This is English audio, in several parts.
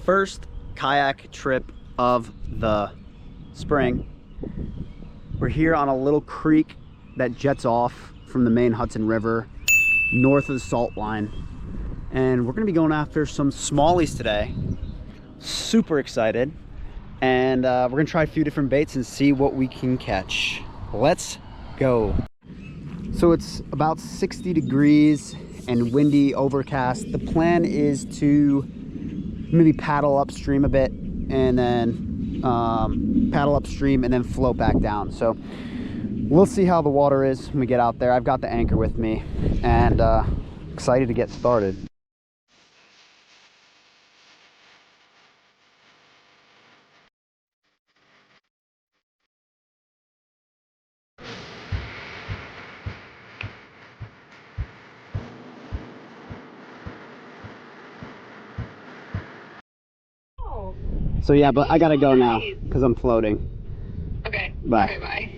first kayak trip of the spring. We're here on a little creek that jets off from the main Hudson River north of the salt line, and we're gonna be going after some smallies today. Super excited, and we're gonna try a few different baits and see what we can catch. Let's go. So it's about 60 degrees and windy, overcast. The plan is to maybe paddle upstream a bit and then paddle upstream and then float back down. So we'll see how the water is when we get out there. I've got the anchor with me, and excited to get started. So yeah, but I gotta go now because I'm floating. Okay. Bye. Okay, bye.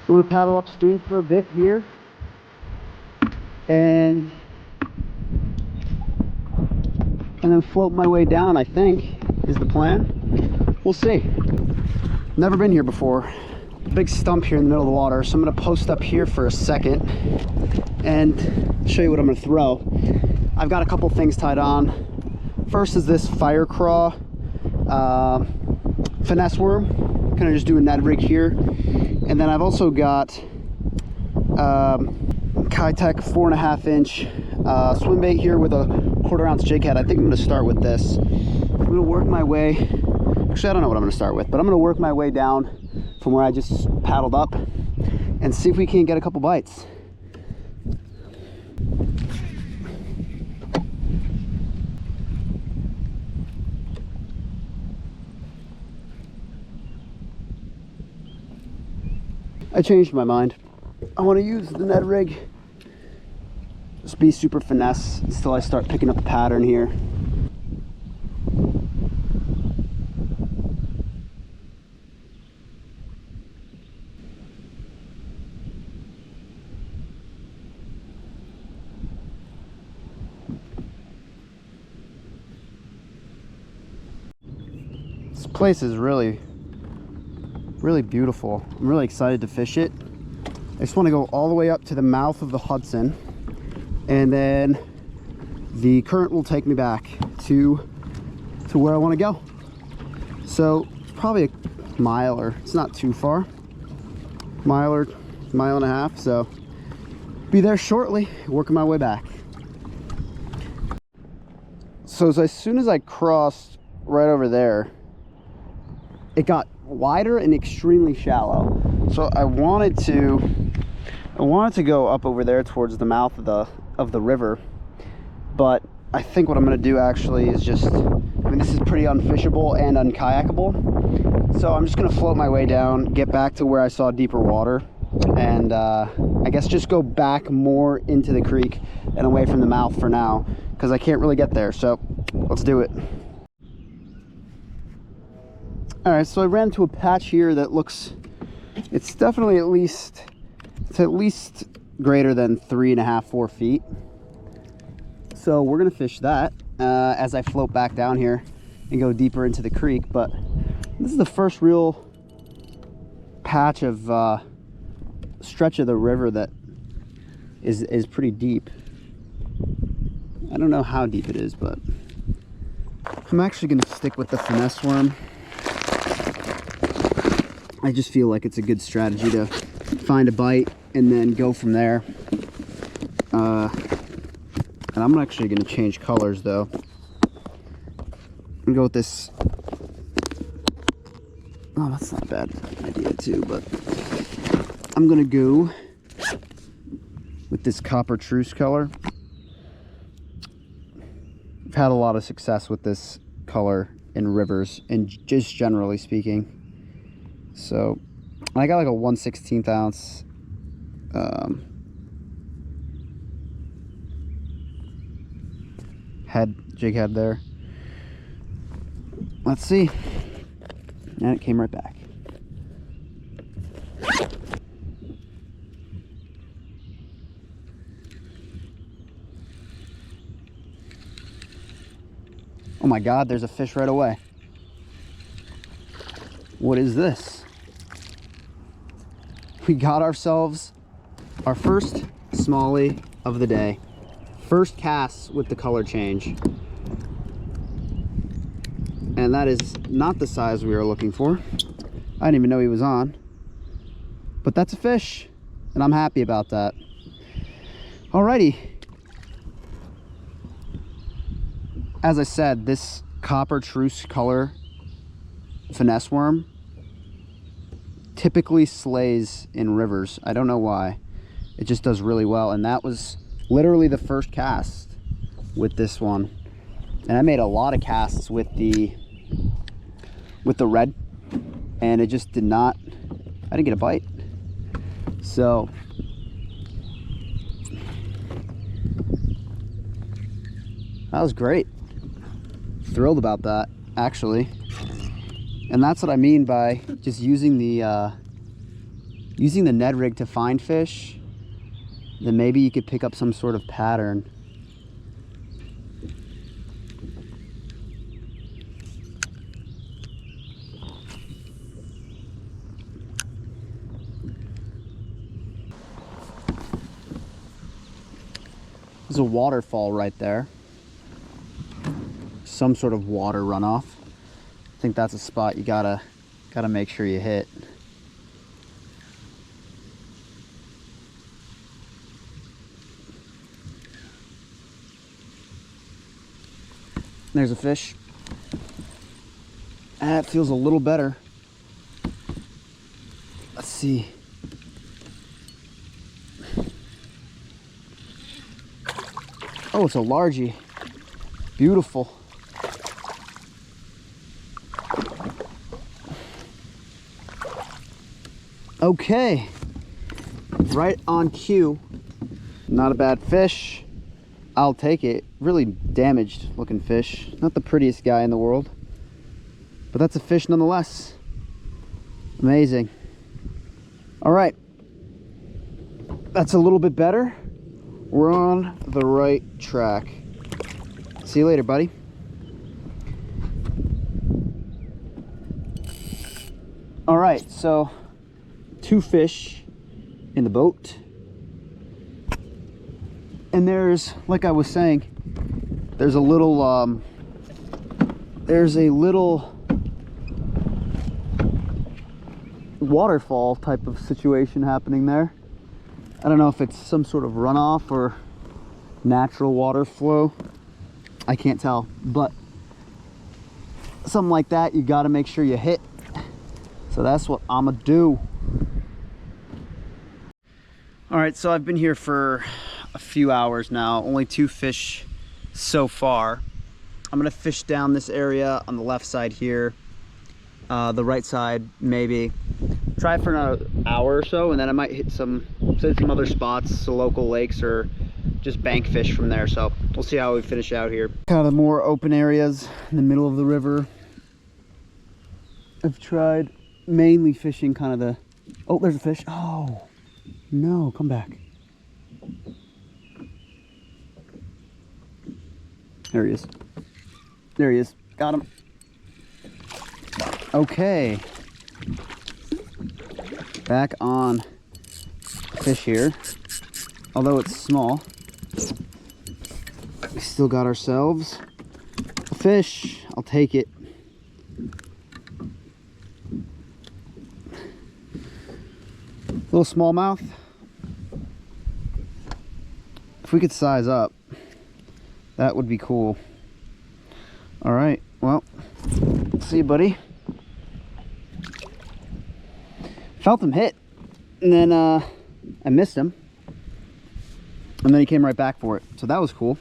I'm gonna paddle upstream for a bit here, and then float my way down, I think, is the plan. We'll see. Never been here before. Big stump here in the middle of the water, so I'm gonna post up here for a second and show you what I'm gonna throw. I've got a couple things tied on. First is this fire craw finesse worm. Kind of just do a Ned rig here, and then I've also got Kayaking 4.5 inch swim bait here with a 1/4 ounce jig head. I think I'm gonna start with this. I'm gonna work my way. Actually, I don't know what I'm gonna start with, but I'm gonna work my way down from where I just paddled up and see if we can get a couple bites. I changed my mind. I want to use the Ned rig. Just be super finesse until I start picking up a pattern here. This place is really beautiful. I'm really excited to fish it. I just want to go all the way up to the mouth of the Hudson, and then the current will take me back to where I want to go. So it's probably a mile, or it's not too far, mile or mile and a half. So be there shortly, working my way back. So as soon as I crossed right over there, it got wider and extremely shallow. So I wanted to go up over there towards the mouth of the river, but I think what I'm going to do actually is just, I mean, this is pretty unfishable and unkayakable, so I'm just going to float my way down, get back to where I saw deeper water, and I guess just go back more into the creek and away from the mouth for now, because I can't really get there. So let's do it. All right, so I ran into a patch here that looks, it's definitely at least greater than 3.5, 4 feet. So we're gonna fish that as I float back down here and go deeper into the creek. But this is the first real patch of stretch of the river that is pretty deep. I don't know how deep it is, but I'm actually gonna stick with the finesse worm. I just feel like it's a good strategy to find a bite and then go from there. And I'm actually going to change colors though. I'm going to go with this. Oh, that's not a bad idea too, but I'm going to go with this copper truce color. I've had a lot of success with this color in rivers, and just generally speaking. So I got like a 1/16 ounce jig head there. Let's see. And it came right back. my God, there's a fish right away. What is this? We got ourselves our first smallie of the day. First cast with the color change. And that is not the size we were looking for. I didn't even know he was on. But that's a fish, and I'm happy about that. Alrighty. As I said, this copper truce color finesse worm typically slays in rivers. I don't know why. It just does really well, and that was literally the first cast with this one. And I made a lot of casts with the red, and it just did not, I didn't get a bite. So that was great. Thrilled about that, actually. And that's what I mean by just using the Ned rig to find fish. Then maybe you could pick up some sort of pattern. There's a waterfall right there. Some sort of water runoff. I think that's a spot you gotta make sure you hit. There's a fish. That feels a little better. Let's see. Oh, it's a largie. Beautiful. Okay. Right on cue. Not a bad fish. I'll take it. Really damaged looking fish. Not the prettiest guy in the world, but that's a fish nonetheless. Amazing. All right. That's a little bit better. We're on the right track. See you later, buddy. All right, so 2 fish in the boat. And there's, like I was saying, there's a little waterfall type of situation happening there. I don't know if it's some sort of runoff or natural water flow. I can't tell, but something like that, you got to make sure you hit. So that's what I'm gonna do. All right, so I've been here for a few hours now. Only 2 fish so far. I'm gonna fish down this area on the left side here, the right side maybe. Try for another hour or so, and then I might hit some other spots, so local lakes or just bank fish from there. So we'll see how we finish out here. Kind of the more open areas in the middle of the river. I've tried mainly fishing kind of the, oh, there's a fish. Oh no, come back. There he is. There he is. Got him. Okay. Back on fish here. Although it's small, we still got ourselves a fish. I'll take it. Little smallmouth. If we could size up, that would be cool. All right, well, see you, buddy. Felt him hit, and then I missed him, and then he came right back for it, so that was cool.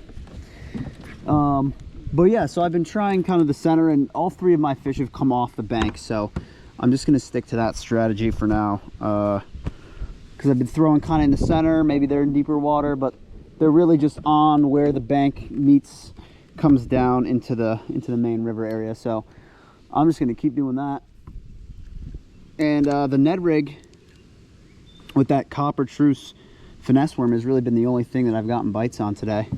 But yeah, so I've been trying kind of the center, and all 3 of my fish have come off the bank, so I'm just gonna stick to that strategy for now, because I've been throwing kind of in the center. Maybe they're in deeper water, but they're really just on where the bank meets, comes down into the main river area. So I'm just gonna keep doing that. And the Ned rig with that copper truce finesse worm has really been the only thing that I've gotten bites on today.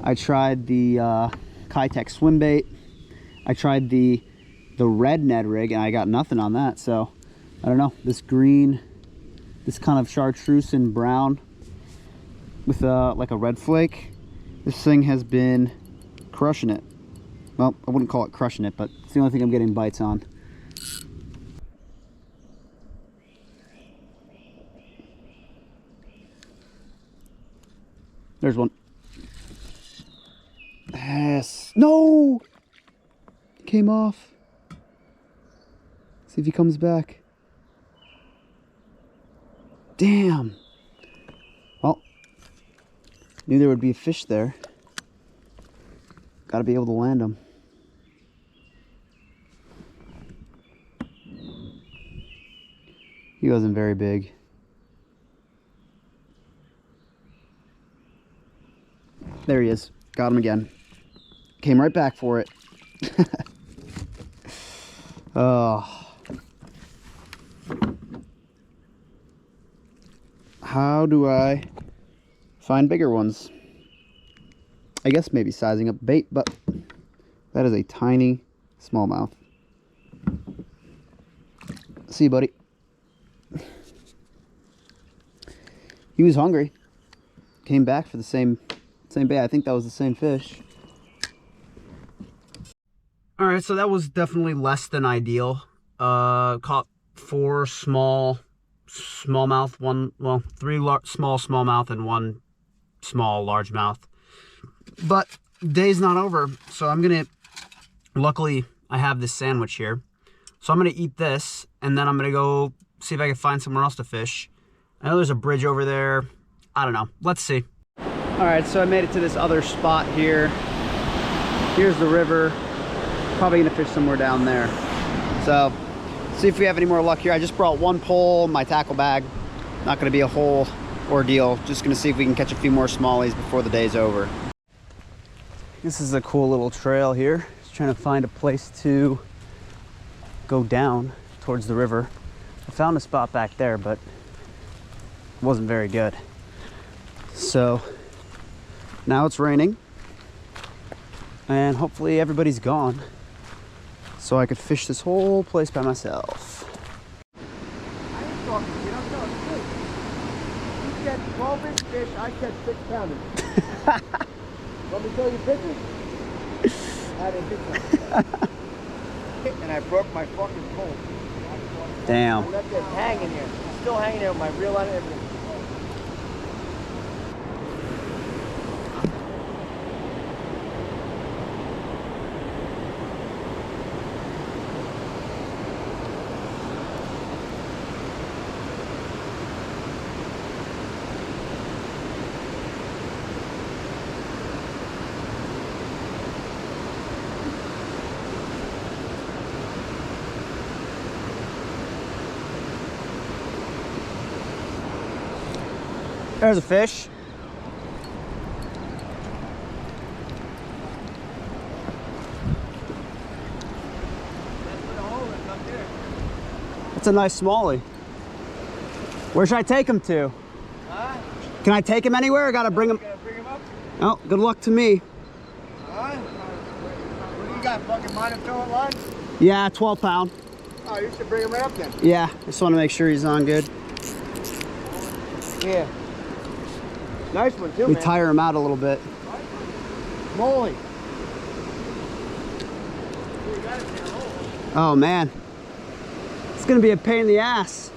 I tried the Kayaking swim bait, I tried the red Ned rig and I got nothing on that. So I don't know, this green, this kind of chartreuse and brown with like a red flake, this thing has been crushing it. Well, I wouldn't call it crushing it, but it's the only thing I'm getting bites on. There's one. Yes. No! Came off. See if he comes back. Damn. Well, knew there would be a fish there. Gotta be able to land him. He wasn't very big. There he is. Got him again. Came right back for it. Oh. How do I find bigger ones? I guess maybe sizing up bait, but that is a tiny smallmouth. See you, buddy. He was hungry. Came back for the same bait. I think that was the same fish. All right, so that was definitely less than ideal. Caught 4 small smallmouth, three small smallmouth and 1 small largemouth. But day's not over, so I'm gonna, luckily I have this sandwich here, so I'm gonna eat this and then I'm gonna go see if I can find somewhere else to fish. I know there's a bridge over there. I don't know, let's see. All right, so I made it to this other spot here. Here's the river. Probably gonna fish somewhere down there. So see if we have any more luck here. I just brought 1 pole, my tackle bag. Not gonna be a whole ordeal. Just gonna see if we can catch a few more smallies before the day's over. This is a cool little trail here. Just trying to find a place to go down towards the river. I found a spot back there, but it wasn't very good. So now it's raining and hopefully everybody's gone, so I could fish this whole place by myself. I ain't talking to you, I'm telling you. You catch 12-inch fish, I catch 6-pounders. Want me to tell you pictures? I didn't think so. And I broke my fucking pole. Damn. I left it hanging here. It's still hanging there with my reel on and everything. There's a fish. That's a nice smallie. Where should I take him to? Huh? Can I take him anywhere? I gotta bring him. Gotta bring him up? Oh, good luck to me. Huh? What do you got, fucking monofilament line? Yeah, 12 pound. Oh, you should bring him right up then. Yeah, just want to make sure he's on good. Yeah. Nice one too, We man. tire him out a little bit. Moly. Oh man, it's gonna be a pain in the ass.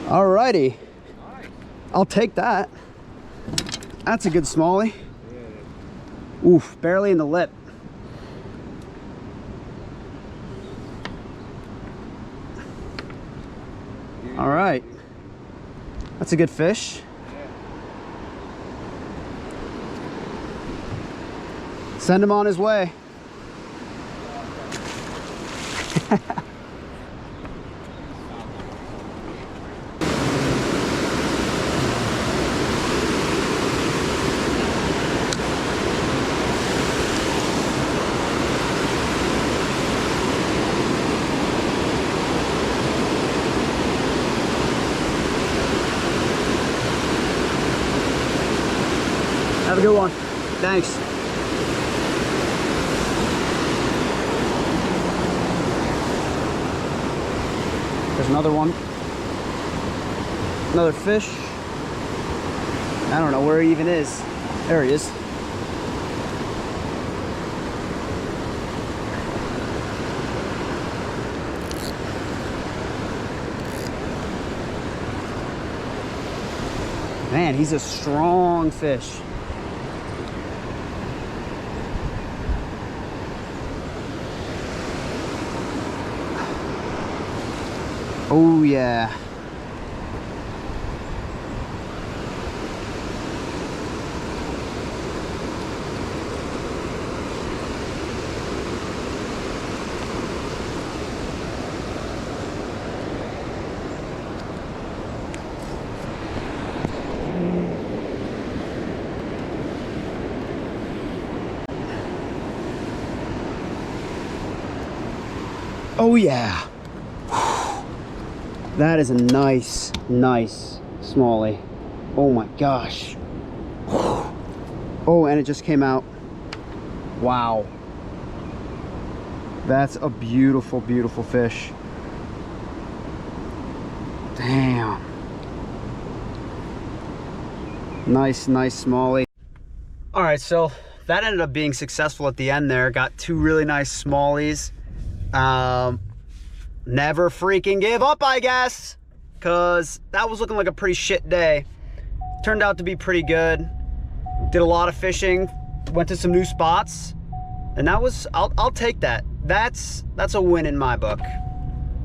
Alrighty, I'll take that. That's a good smallie. Oof, barely in the lip. All right, that's a good fish. Send him on his way. Have a good one. Thanks. There's another one. Another fish. I don't know where he even is. There he is. Man, he's a strong fish. Oh yeah. Oh yeah. That is a nice smallie. Oh my gosh. Oh, and it just came out. Wow. That's a beautiful, beautiful fish. Damn. Nice smallie. All right, so that ended up being successful at the end there. Got two really nice smallies. Never freaking give up, I guess, because that was looking like a pretty shit day. Turned out to be pretty good. Did a lot of fishing, went to some new spots, and that was, I'll take that. That's a win in my book.